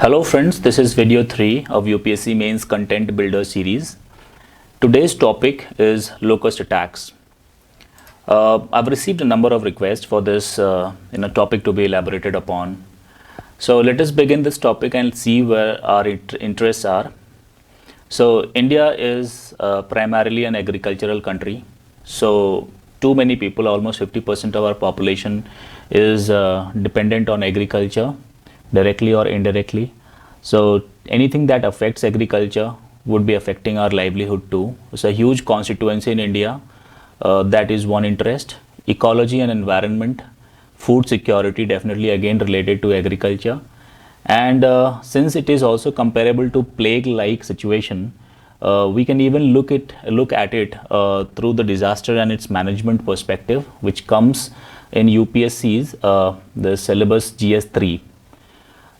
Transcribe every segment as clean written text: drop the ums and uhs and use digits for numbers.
Hello friends, this is video 3 of UPSC Mains Content Builder series. Today's topic is locust attacks. I've received a number of requests for this topic to be elaborated upon. So let us begin this topic and see where our interests are. So India is primarily an agricultural country. So too many people, almost 50% of our population is dependent on agriculture, directly or indirectly. So anything that affects agriculture would be affecting our livelihood too. It's a huge constituency in India. That is one interest. Ecology and environment, food security, definitely again related to agriculture. And since it is also comparable to plague-like situation, we can even look at it through the disaster and its management perspective, which comes in UPSC's the syllabus GS3.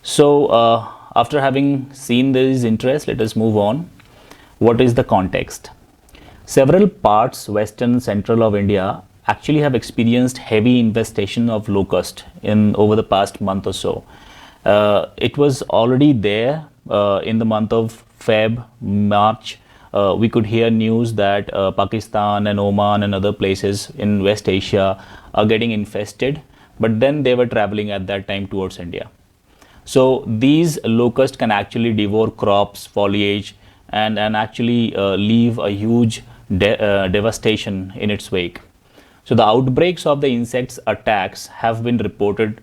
So after having seen these interests, let us move on. What is the context? Several parts, western, central of India, actually have experienced heavy infestation of locust in over the past month or so. It was already there in the month of Feb, March. We could hear news that Pakistan and Oman and other places in West Asia are getting infested, but then they were traveling at that time towards India. So these locusts can actually devour crops, foliage, and actually leave a huge devastation in its wake. So the outbreaks of the insects attacks have been reported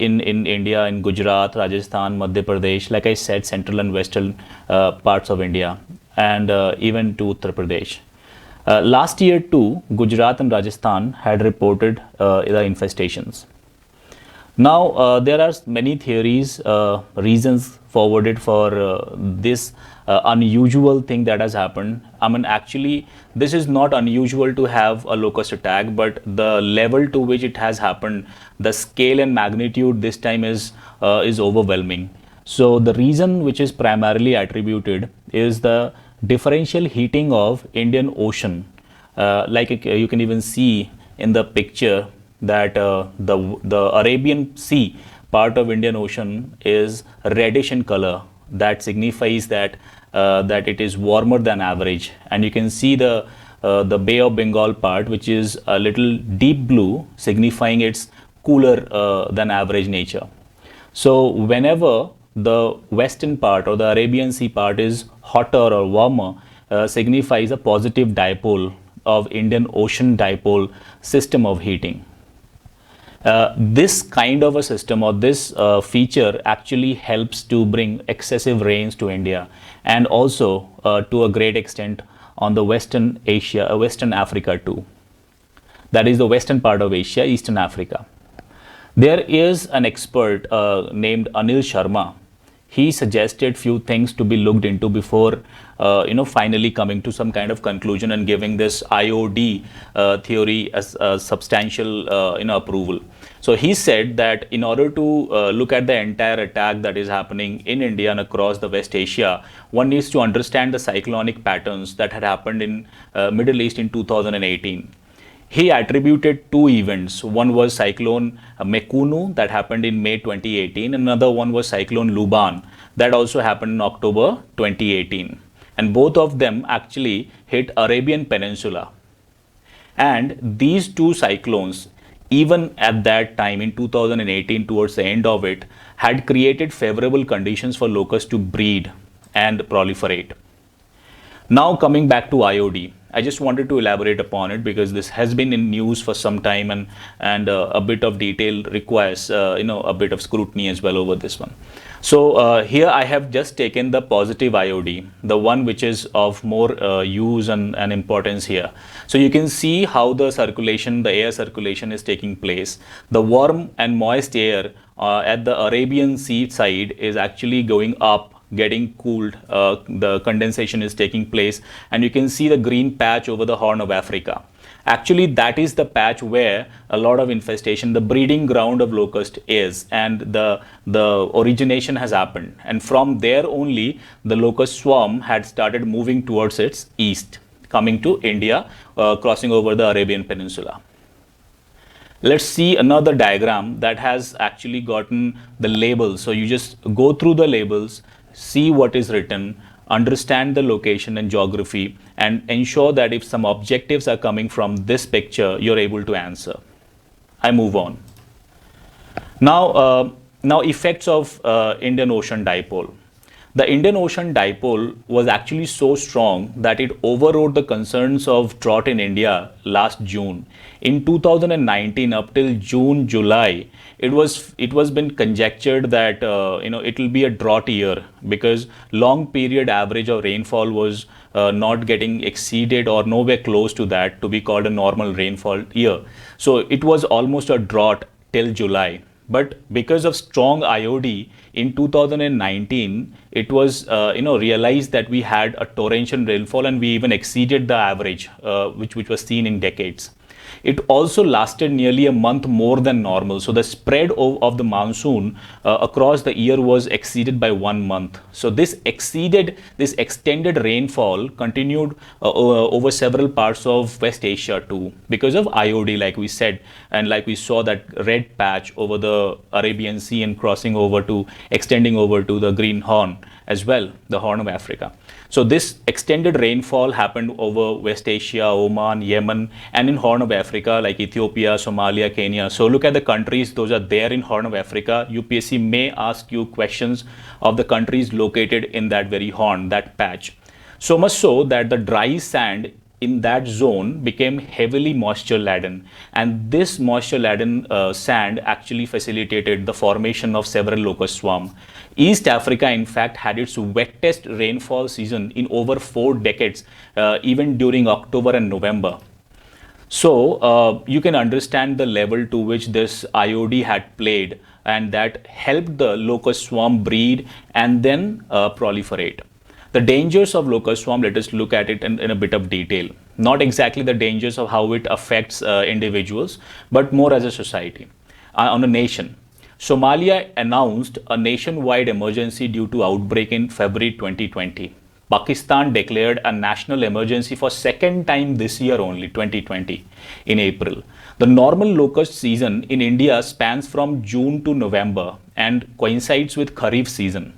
in India, in Gujarat, Rajasthan, Madhya Pradesh, like I said, central and western parts of India, and even to Uttar Pradesh. Last year too, Gujarat and Rajasthan had reported the infestations. Now, there are many theories, reasons forwarded for this unusual thing that has happened. I mean, actually, this is not unusual to have a locust attack, but the level to which it has happened, the scale and magnitude this time is overwhelming. So the reason which is primarily attributed is the differential heating of Indian Ocean. Like you can even see in the picture that the Arabian Sea part of Indian Ocean is reddish in color. That signifies that that it is warmer than average, and you can see the Bay of Bengal part, which is a little deep blue, signifying its cooler than average nature. So whenever the western part or the Arabian Sea part is hotter or warmer, signifies a positive dipole of Indian Ocean dipole system of heating. This kind of a system or this feature actually helps to bring excessive rains to India, and also to a great extent on the Western Asia, Western Africa too. That is the western part of Asia, Eastern Africa. There is an expert named Anil Sharma. He suggested few things to be looked into before finally coming to some kind of conclusion and giving this IOD theory as a substantial approval. So he said that in order to look at the entire attack that is happening in India and across the West Asia, one needs to understand the cyclonic patterns that had happened in Middle East in 2018. He attributed two events. One was Cyclone Mekunu that happened in May 2018. Another one was Cyclone Luban that also happened in October 2018. And both of them actually hit Arabian Peninsula. And these two cyclones, even at that time in 2018, towards the end of it, had created favorable conditions for locusts to breed and proliferate. Now coming back to IOD, I just wanted to elaborate upon it because this has been in news for some time, and a bit of detail requires a bit of scrutiny as well over this one. So here I have just taken the positive IOD, the one which is of more use and importance here. So you can see how the circulation, the air circulation is taking place. The warm and moist air at the Arabian Sea side is actually going up, getting cooled. The condensation is taking place, and you can see the green patch over the Horn of Africa. Actually, that is the patch where a lot of infestation, the breeding ground of locust is, and the origination has happened. And from there only, the locust swarm had started moving towards its east, coming to India, crossing over the Arabian Peninsula. Let's see another diagram that has actually gotten the labels. So you just go through the labels, see what is written, understand the location and geography, and ensure that if some objectives are coming from this picture, you're able to answer. I move on. Now effects of Indian Ocean Dipole. The Indian Ocean Dipole was actually so strong that it overrode the concerns of drought in India last June. In 2019, up till June, July, it was been conjectured that it will be a drought year because long period average of rainfall was not getting exceeded or nowhere close to that to be called a normal rainfall year. So it was almost a drought till July. But because of strong IOD in 2019, it was realized that we had a torrential rainfall and we even exceeded the average, which was seen in decades. It also lasted nearly a month more than normal. So the spread of the monsoon across the year was exceeded by 1 month. So this extended rainfall continued over several parts of West Asia too, because of IOD, like we said, and like we saw that red patch over the Arabian Sea and extending over to the Green Horn as well, the Horn of Africa. So this extended rainfall happened over West Asia, Oman, Yemen, and in Horn of Africa like Ethiopia, Somalia, Kenya. So look at the countries, those are there in Horn of Africa. UPSC may ask you questions of the countries located in that very horn, that patch. So much so that the dry sand in that zone became heavily moisture laden, and this moisture laden sand actually facilitated the formation of several locust swarm. East Africa in fact had its wettest rainfall season in over 4 decades, even during October and November. So you can understand the level to which this IOD had played, and that helped the locust swarm breed and then proliferate. The dangers of locust swarm, let us look at it in a bit of detail. Not exactly the dangers of how it affects individuals, but more as a society, on a nation. Somalia announced a nationwide emergency due to outbreak in February 2020. Pakistan declared a national emergency for second time this year only, 2020, in April. The normal locust season in India spans from June to November and coincides with Kharif season.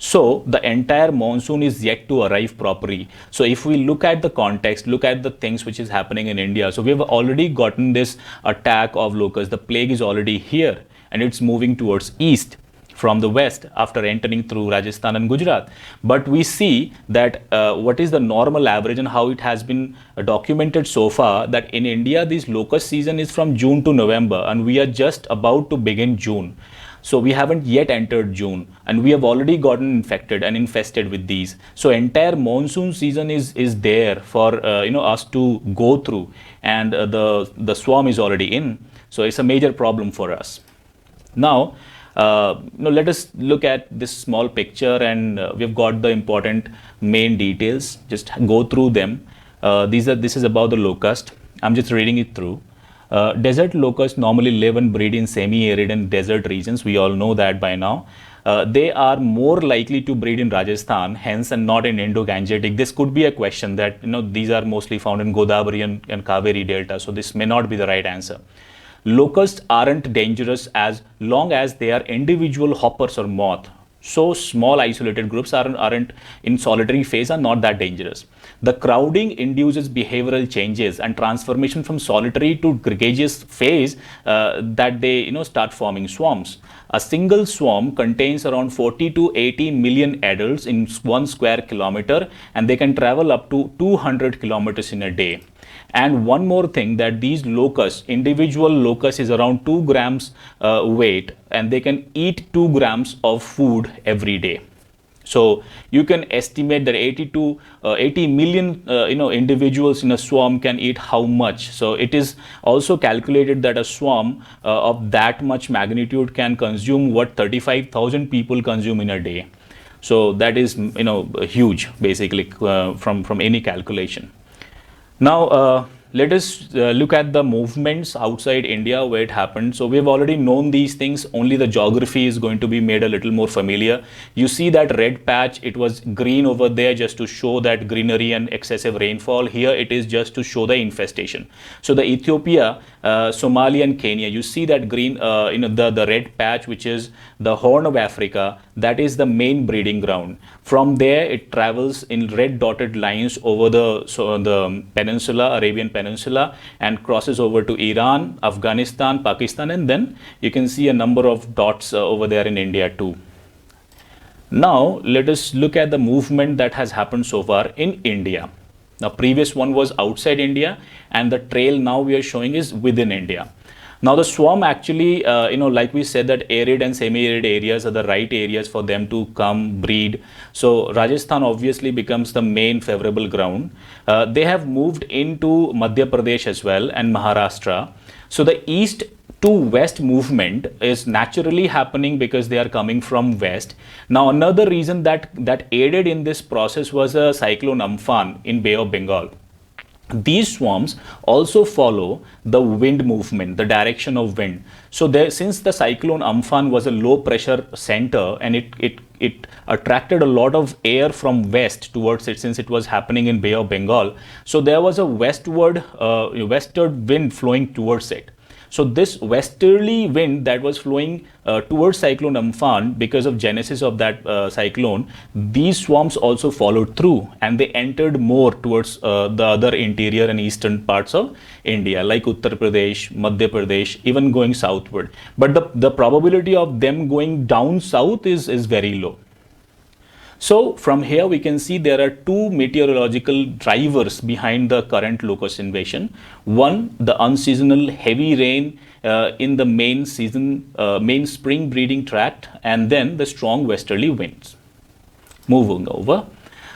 So the entire monsoon is yet to arrive properly. So if we look at the context, look at the things which is happening in India. So we've already gotten this attack of locusts. The plague is already here and it's moving towards east from the west after entering through Rajasthan and Gujarat. But we see that what is the normal average and how it has been documented so far, that in India this locust season is from June to November and we are just about to begin June. So we haven't yet entered June and we have already gotten infected and infested with these. So entire monsoon season is there for us to go through, and the swarm is already in. So it's a major problem for us. Now let us look at this small picture, and we've got the important main details. Just go through them. This is about the locust. I'm just reading it through. Desert locusts normally live and breed in semi-arid and desert regions. We all know that by now. They are more likely to breed in Rajasthan, hence, and not in Indo-Gangetic. This could be a question that, these are mostly found in Godavari and Kaveri Delta. So this may not be the right answer. Locusts aren't dangerous as long as they are individual hoppers or moth. So small isolated groups aren't in solitary phase, are not that dangerous. The crowding induces behavioral changes and transformation from solitary to gregarious phase, that they start forming swarms. A single swarm contains around 40 to 80 million adults in 1 square kilometer, and they can travel up to 200 kilometers in a day. And one more thing, that these locusts, individual locust is around 2 grams weight, and they can eat 2 grams of food every day. So you can estimate that 80 million individuals in a swarm can eat how much. So it is also calculated that a swarm of that much magnitude can consume what 35,000 people consume in a day. So that is huge, basically, from any calculation. Now let us look at the movements outside India where it happened. So we've already known these things, only the geography is going to be made a little more familiar. You see that red patch, it was green over there just to show that greenery and excessive rainfall. Here it is just to show the infestation. So the Ethiopia, Somalia and Kenya, you see that green, the red patch, which is the Horn of Africa, that is the main breeding ground. From there it travels in red dotted lines over the peninsula, Arabian Peninsula, and crosses over to Iran, Afghanistan, Pakistan, and then you can see a number of dots over there in India too. Now let us look at the movement that has happened so far in India. Now previous one was outside India, and the trail now we are showing is within India. Now the swarm actually, like we said, that arid and semi-arid areas are the right areas for them to come breed. So Rajasthan obviously becomes the main favorable ground. They have moved into Madhya Pradesh as well and Maharashtra. So the east to west movement is naturally happening because they are coming from west. Now another reason that aided in this process was a cyclone Amphan in Bay of Bengal. These swarms also follow the wind movement, the direction of wind. So there, since the cyclone Amphan was a low pressure center and it attracted a lot of air from west towards it, since it was happening in Bay of Bengal. So there was a westward wind flowing towards it. So this westerly wind that was flowing towards cyclone Amphan, because of genesis of that cyclone, these swarms also followed through and they entered more towards the other interior and eastern parts of India, like Uttar Pradesh, Madhya Pradesh, even going southward. But the probability of them going down south is very low. So from here we can see there are two meteorological drivers behind the current locust invasion. One, the unseasonal heavy rain in the main spring breeding tract, and then the strong westerly winds. Moving over.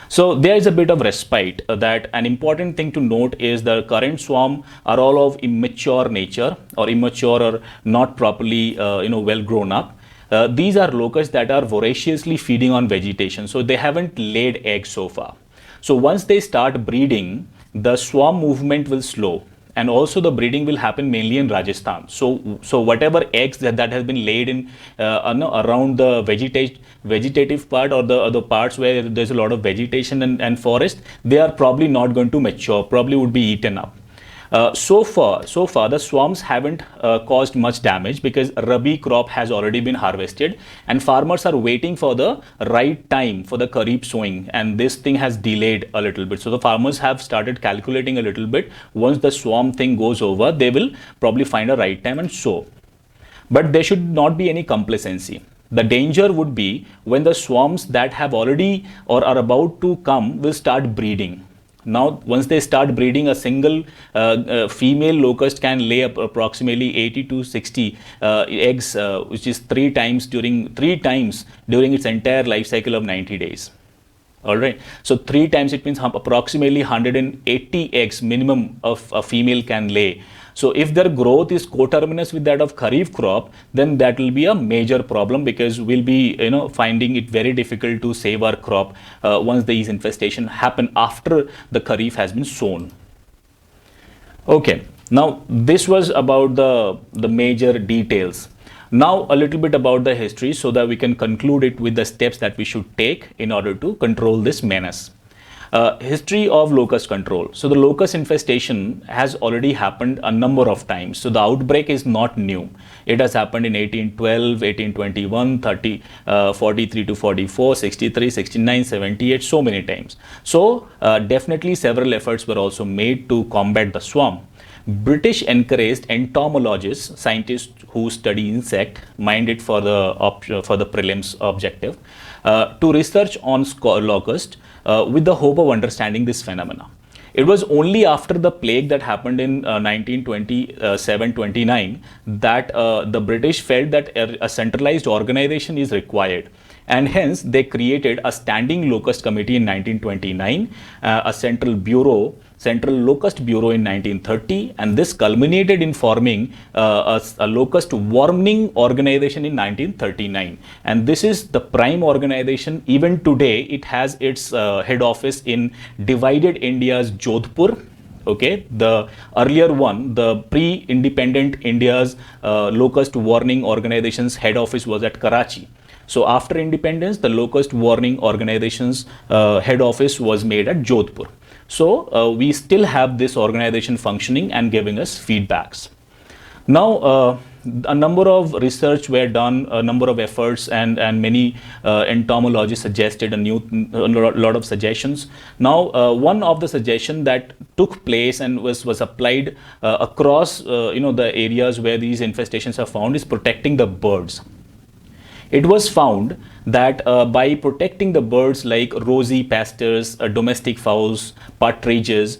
So there is a bit of respite. That an important thing to note is the current swarm are all of immature nature, or immature or not properly well grown up. These are locusts that are voraciously feeding on vegetation, so they haven't laid eggs so far. So once they start breeding, the swarm movement will slow, and also the breeding will happen mainly in Rajasthan. So whatever eggs that has been laid in around the vegetative part, or the parts where there's a lot of vegetation and forest, they are probably not going to mature, probably would be eaten up. So far the swarms haven't caused much damage because Rabi crop has already been harvested and farmers are waiting for the right time for the Kharif sowing, and this thing has delayed a little bit. So the farmers have started calculating a little bit. Once the swarm thing goes over, they will probably find a right time and sow. But there should not be any complacency. The danger would be when the swarms that have already or are about to come will start breeding. Now, once they start breeding, a single female locust can lay up approximately 80 to 60 eggs, which is three times during its entire life cycle of 90 days. All right. So 3 times, it means approximately 180 eggs minimum of a female can lay. So if their growth is coterminous with that of Kharif crop, then that will be a major problem, because we'll be finding it very difficult to save our crop once these infestation happen after the Kharif has been sown. Okay, now this was about the major details. Now a little bit about the history, so that we can conclude it with the steps that we should take in order to control this menace. History of locust control. So the locust infestation has already happened a number of times. So the outbreak is not new. It has happened in 1812, 1821, 30, 43 to 44, 63, 69, 78, so many times. So definitely several efforts were also made to combat the swarm. British encouraged entomologists, scientists who study insect, mind it for the prelims objective, to research on locust with the hope of understanding this phenomena. It was only after the plague that happened in 1927-29 that the British felt that a centralized organization is required, and hence they created a standing locust committee in 1929, a central locust bureau in 1930, and this culminated in forming a locust warning organization in 1939. And this is the prime organization. Even today, it has its head office in divided India's Jodhpur, Okay, the earlier one, the pre-independent India's locust warning organization's head office was at Karachi. So after independence, the locust warning organization's head office was made at Jodhpur. So we still have this organization functioning and giving us feedbacks. Now, a number of research were done, a number of efforts, and many entomologists suggested a lot of suggestions. Now, one of the suggestion that took place and was applied across the areas where these infestations are found is protecting the birds. It was found that by protecting the birds like rosy pastors, domestic fowls, partridges,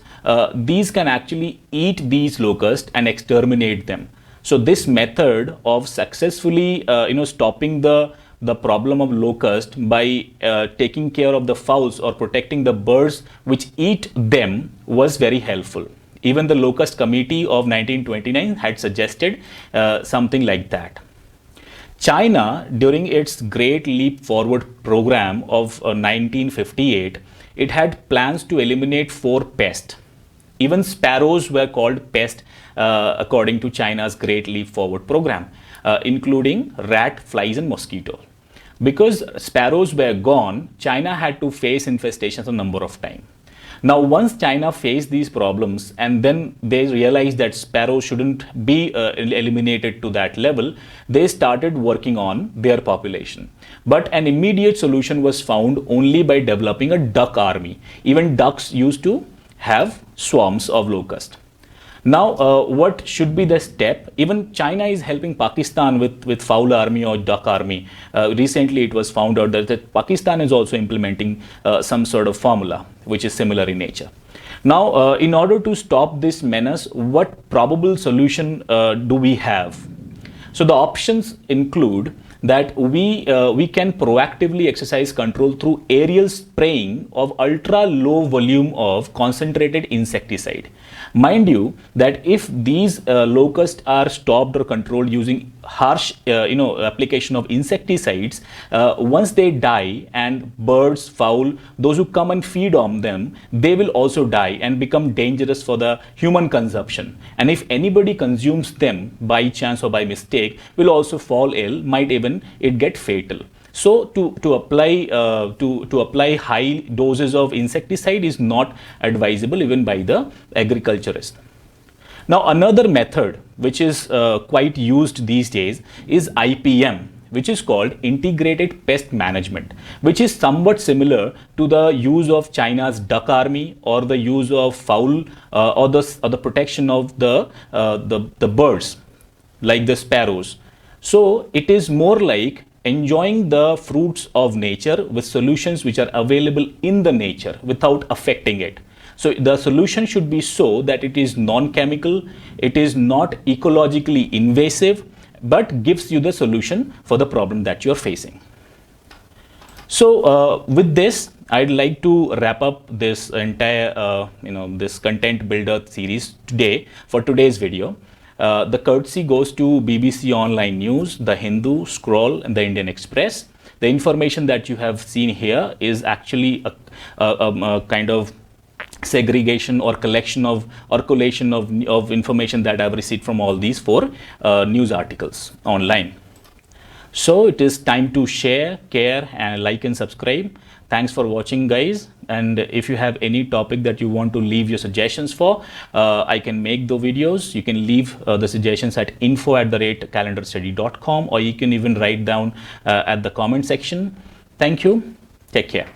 these can actually eat these locusts and exterminate them. So this method of successfully stopping the problem of locust by taking care of the fowls or protecting the birds which eat them was very helpful. Even the locust committee of 1929 had suggested something like that. China, during its Great Leap Forward program of 1958, it had plans to eliminate 4 pests. Even sparrows were called pests according to China's Great Leap Forward program, including rat, flies, and mosquitoes. Because sparrows were gone, China had to face infestations a number of times. Now, once China faced these problems and then they realized that sparrows shouldn't be eliminated to that level, they started working on their population. But an immediate solution was found only by developing a duck army. Even ducks used to have swarms of locusts. Now, what should be the step? Even China is helping Pakistan with fowl army or duck army. Recently, it was found out that Pakistan is also implementing some sort of formula which is similar in nature. Now, in order to stop this menace, what probable solution do we have? So the options include that we can proactively exercise control through aerial spraying of ultra low volume of concentrated insecticide. Mind you that if these locusts are stopped or controlled using harsh application of insecticides, once they die and birds, fowl, those who come and feed on them, they will also die and become dangerous for the human consumption. And if anybody consumes them by chance or by mistake, will also fall ill, might even it get fatal. So to apply high doses of insecticide is not advisable even by the agriculturist. Now another method which is quite used these days is IPM, which is called integrated pest management, which is somewhat similar to the use of China's duck army or the use of fowl or the protection of the birds like the sparrows. So it is more like enjoying the fruits of nature with solutions which are available in the nature without affecting it. So the solution should be so that it is non-chemical, it is not ecologically invasive, but gives you the solution for the problem that you're facing. So with this, I'd like to wrap up this entire this content builder series today for today's video. The courtesy goes to BBC Online News, The Hindu, Scroll, and the Indian Express. The information that you have seen here is actually a kind of segregation or collection of or collation of information that I've received from all these 4 news articles online. So it is time to share, care, and like and subscribe. Thanks for watching, guys. And if you have any topic that you want to leave your suggestions for, I can make the videos. You can leave the suggestions at info@calendarstudy.com, or you can even write down at the comment section. Thank you. Take care.